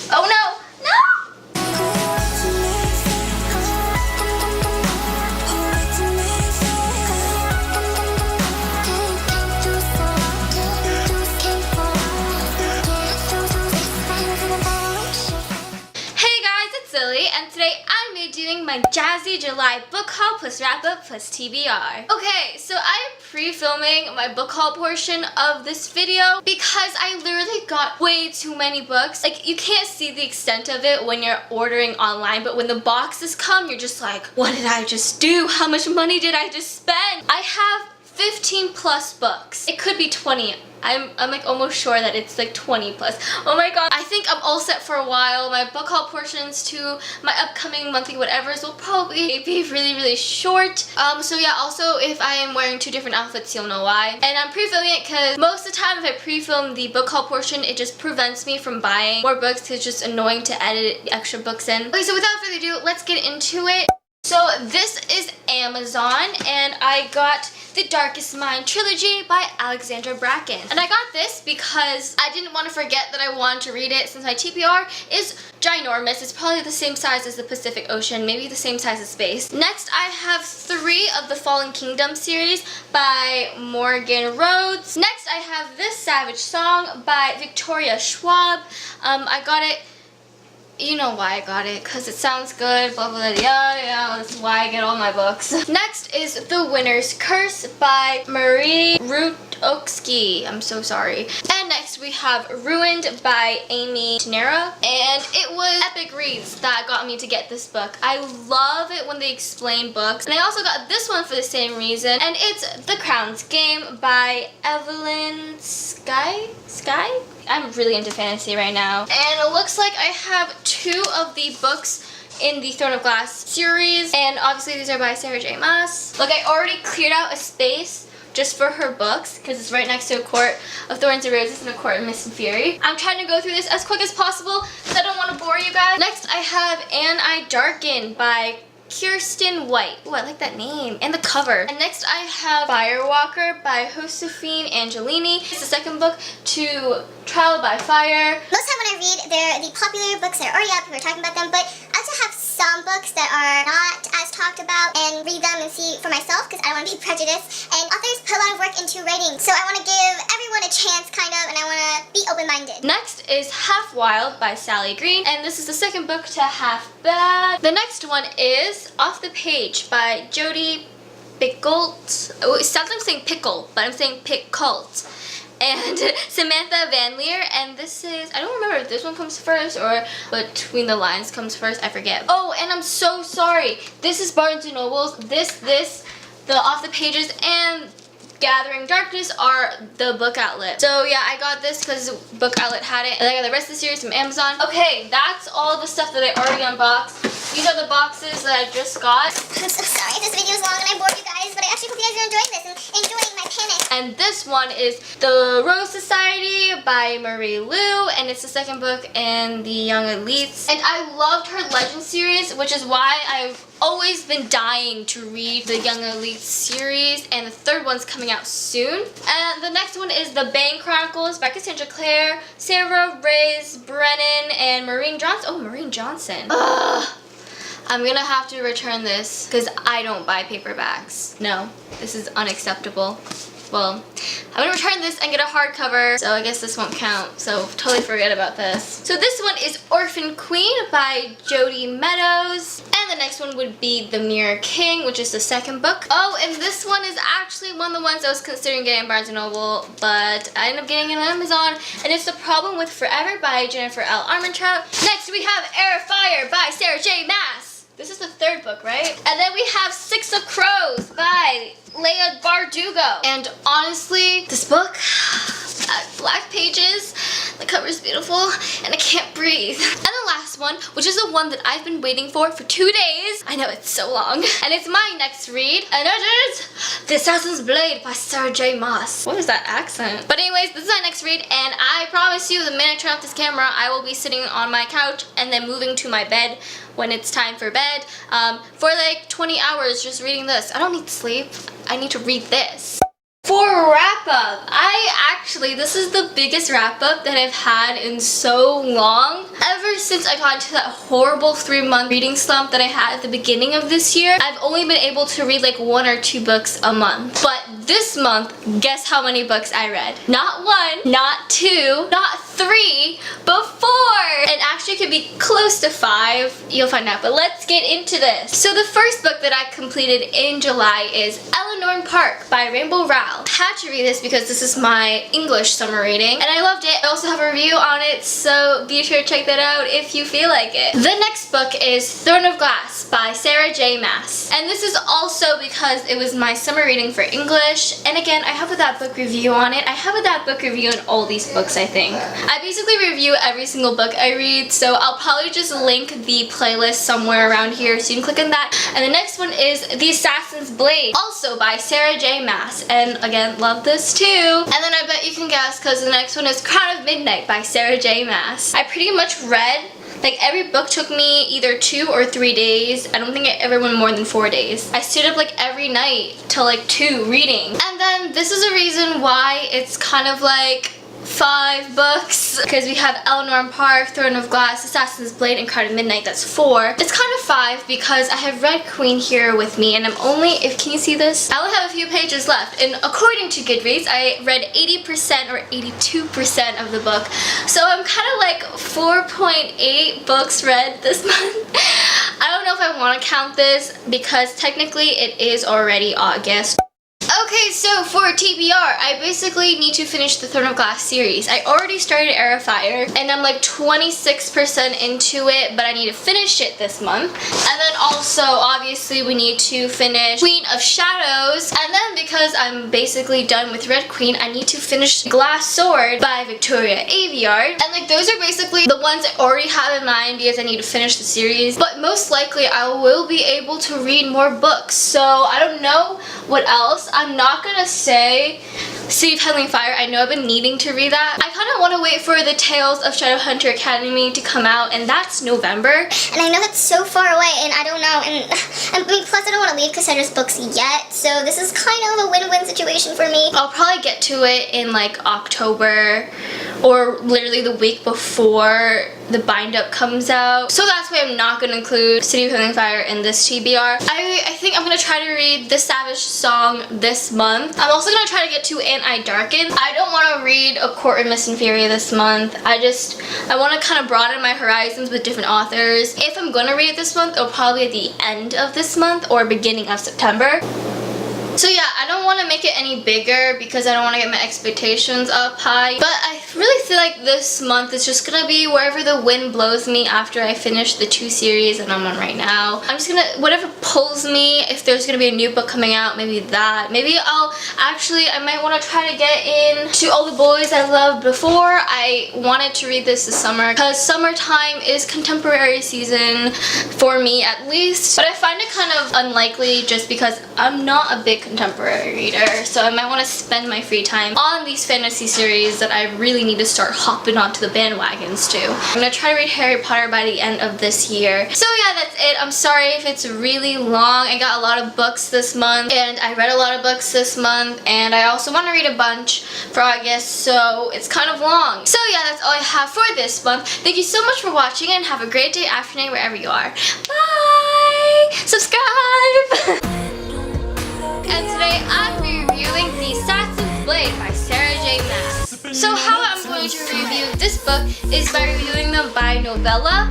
Oh no! No! And today I'm going to be doing my Jazzy July book haul plus wrap up plus TBR. Okay, so I'm pre-filming my book haul portion of this video because I literally got way too many books. Like, you can't see the extent of it when you're ordering online, but when the boxes come, you're just like, what did I just do? How much money did I just spend? I have 15 plus books. It could be 20. I'm like almost sure that it's like 20 plus. Oh my god. I think I'm all set for a while. My book haul portions to my upcoming monthly whatevers will probably be really short. So yeah, also if I am wearing two different outfits, you'll know why. And I'm pre-filming it because most of the time if I pre-film the book haul portion, it just prevents me from buying more books because it's just annoying to edit extra books in. Okay, so without further ado, let's get into it. So this is Amazon, and I got The Darkest Mind trilogy by Alexandra Bracken. And I got this because I didn't want to forget that I wanted to read it since my TBR is ginormous. It's probably the same size as the Pacific Ocean, maybe the same size as space. Next, I have 3 of the Fallen Kingdom series by Morgan Rhodes. Next, I have This Savage Song by Victoria Schwab. I got it. You know why I got it, because it sounds good, blah blah blah, yeah, that's why I get all my books. Next is The Winner's Curse by Marie Rutowski. I'm so sorry. And next we have Ruined by Amy Tenera. And it was Epic Reads that got me to get this book. I love it when they explain books. And I also got this one for the same reason. And it's The Crown's Game by Evelyn Sky? I'm really into fantasy right now. And it looks like I have 2 of the books in the Throne of Glass series. And obviously these are by Sarah J. Maas. Look, I already cleared out a space just for her books because it's right next to A Court of Thorns and Roses and A Court of Mist and Fury. I'm trying to go through this as quick as possible because I don't want to bore you guys. Next I have And I Darken by Kirsten White. Oh, I like that name. And the cover. And next I have Firewalker by Josephine Angelini. It's the second book to Trial by Fire. Most of the time when I read, they're the popular books that are already out, people are talking about them, but I also have some books that are not as talked about and read them and see for myself because I don't want to be prejudiced. And authors put a lot of work into writing, so I want to give everyone a chance, kind of, and I want to be open-minded. Next is Half Wild by Sally Green, and this is the second book to Half Bad. The next one is Off the Page by Jodi Picoult. Oh, it sounds like I'm saying pickle, but I'm saying Picoult. And Samantha Van Leer, and this is, I don't remember if this one comes first or Between the Lines comes first, I forget. Oh, and I'm so sorry. This is Barnes & Noble's. The Off the Pages and Gathering Darkness are the book outlet. So yeah, I got this because book outlet had it, and I got the rest of the series from Amazon. Okay, that's all the stuff that I already unboxed. These are the boxes that I just got. I'm so sorry this video is long and I bored you guys, but I actually hope you guys are enjoying this and enjoying my panic. And this one is The Rose Society by Marie Lu, and it's the second book in the Young Elites. And I loved her Legend series, which is why I've always been dying to read the Young Elites series, and the third one's coming out soon. And the next one is The Bane Chronicles by Cassandra Clare, Sarah Reyes Brennan, and Maureen Johnson. Oh, Maureen Johnson. Ugh. I'm gonna have to return this because I don't buy paperbacks. No, this is unacceptable. Well, I'm gonna return this and get a hardcover, so I guess this won't count, so totally forget about this. So this one is Orphan Queen by Jodi Meadows, and the next one would be The Mirror King, which is the second book. Oh, and this one is actually one of the ones I was considering getting at Barnes & Noble, but I ended up getting it on Amazon, and it's The Problem with Forever by Jennifer L. Armentrout. Next we have Air of Fire by Sarah J. Maas. This is the third book, right? And then we have Six of Crows by Leah Bardugo. And honestly, this book, black pages, the cover's beautiful, and I can't breathe. And the last one, which is the one that I've been waiting for 2 days. I know, it's so long. And it's my next read, and it is The Assassin's Blade by Sarah J. Maas. What is that accent? But anyways, this is my next read, and I promise you, the minute I turn off this camera, I will be sitting on my couch and then moving to my bed when it's time for bed for like 20 hours just reading this. I don't need to sleep. I need to read this. For for wrap-up, this is the biggest wrap-up that I've had in so long. Ever since I got into that horrible 3-month reading slump that I had at the beginning of this year, I've only been able to read like 1 or 2 books a month. But this month, guess how many books I read? Not 1, not 2, not 3, but 4! And actually it could be close to 5. You'll find out, but let's get into this. So the first book that I completed in July is Eleanor Park by Rainbow Rowell. I had to read this because this is my English summer reading, and I loved it. I also have a review on it, so be sure to check that out if you feel like it. The next book is Throne of Glass by Sarah J. Maas. And this is also because it was my summer reading for English, and again, I have a That Book review on it. I have a That Book review on all these books, I think. I basically review every single book I read, so I'll probably just link the playlist somewhere around here, so you can click on that. And the next one is The Assassin's Blade, also by Sarah J. Maas, and again, love this too. And then I bet you can guess because the next one is Crown of Midnight by Sarah J. Maas. I pretty much read, like, every book took me either 2 or 3 days. I don't think it ever went more than 4 days. I stayed up like every night till like 2 reading. And then this is a reason why it's kind of like 5 books, because we have Eleanor Park, Throne of Glass, Assassin's Blade, and Crown of Midnight. That's 4. It's kind of 5 because I have Red Queen here with me, and I'm only, can you see this? I only have a few pages left, and according to Goodreads, I read 80% or 82% of the book. So I'm kind of like 4.8 books read this month. I don't know if I want to count this because technically it is already August. Okay, so for TBR, I basically need to finish the Throne of Glass series. I already started Heir of Fire, and I'm like 26% into it, but I need to finish it this month. And then also, obviously, we need to finish Queen of Shadows. And then because I'm basically done with Red Queen, I need to finish Glass Sword by Victoria Aveyard. And like those are basically the ones I already have in mind because I need to finish the series. But most likely, I will be able to read more books. So I don't know what else. I'm not gonna say City of Heavenly Fire. I know I've been needing to read that. I kind of want to wait for the Tales of Shadowhunter Academy to come out, and that's November. And I know that's so far away, and I don't know, and I mean, plus I don't want to leave Cassandra's books yet, so this is kind of a win-win situation for me. I'll probably get to it in like October, or literally the week before the bind-up comes out. So that's why I'm not going to include City of Heavenly Fire in this TBR. I think I'm going to try to read The Savage Song this month. I'm also going to try to get to And I Darken. I don't want to read A Court of Mist and Fury this month. I want to kind of broaden my horizons with different authors. If I'm going to read it this month, it'll probably be at the end of this month or beginning of September. So yeah, I don't want to make it any bigger because I don't want to get my expectations up high. But I really feel like this month is just going to be wherever the wind blows me after I finish the 2 series that I'm on right now. I'm just going to, whatever pulls me, if there's going to be a new book coming out, maybe that. Maybe I might want to try to get into All the Boys I Loved Before. I wanted to read this summer because summertime is contemporary season for me at least. But I find it kind of unlikely just because I'm not a big contemporary reader, so I might want to spend my free time on these fantasy series that I really need to start hopping onto the bandwagons to. I'm gonna try to read Harry Potter by the end of this year. So yeah, that's it. I'm sorry if it's really long. I got a lot of books this month, and I read a lot of books this month, and I also want to read a bunch for August, so it's kind of long. So yeah, that's all I have for this month. Thank you so much for watching, and have a great day, afternoon, wherever you are. Bye! Subscribe! And today I'm reviewing The Assassin's Blade by Sarah J. Maas. So how I'm going to review this book is by reviewing them by novella.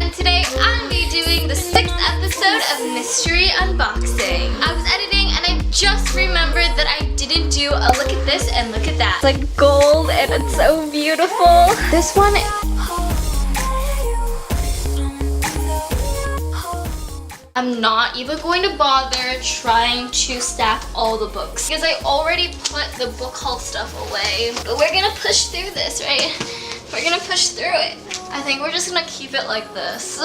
And today I'm be doing the 6th episode of Mystery Unboxing. I was editing and I just remembered that I didn't do a look at this and look at that. It's like gold and it's so beautiful. This one, I'm not even going to bother trying to stack all the books because I already put the book haul stuff away. But we're gonna push through this, right? We're gonna push through it. I think we're just gonna keep it like this.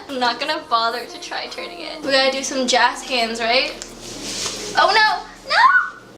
I'm not gonna bother to try turning it. We gotta do some jazz hands, right? Oh no! No!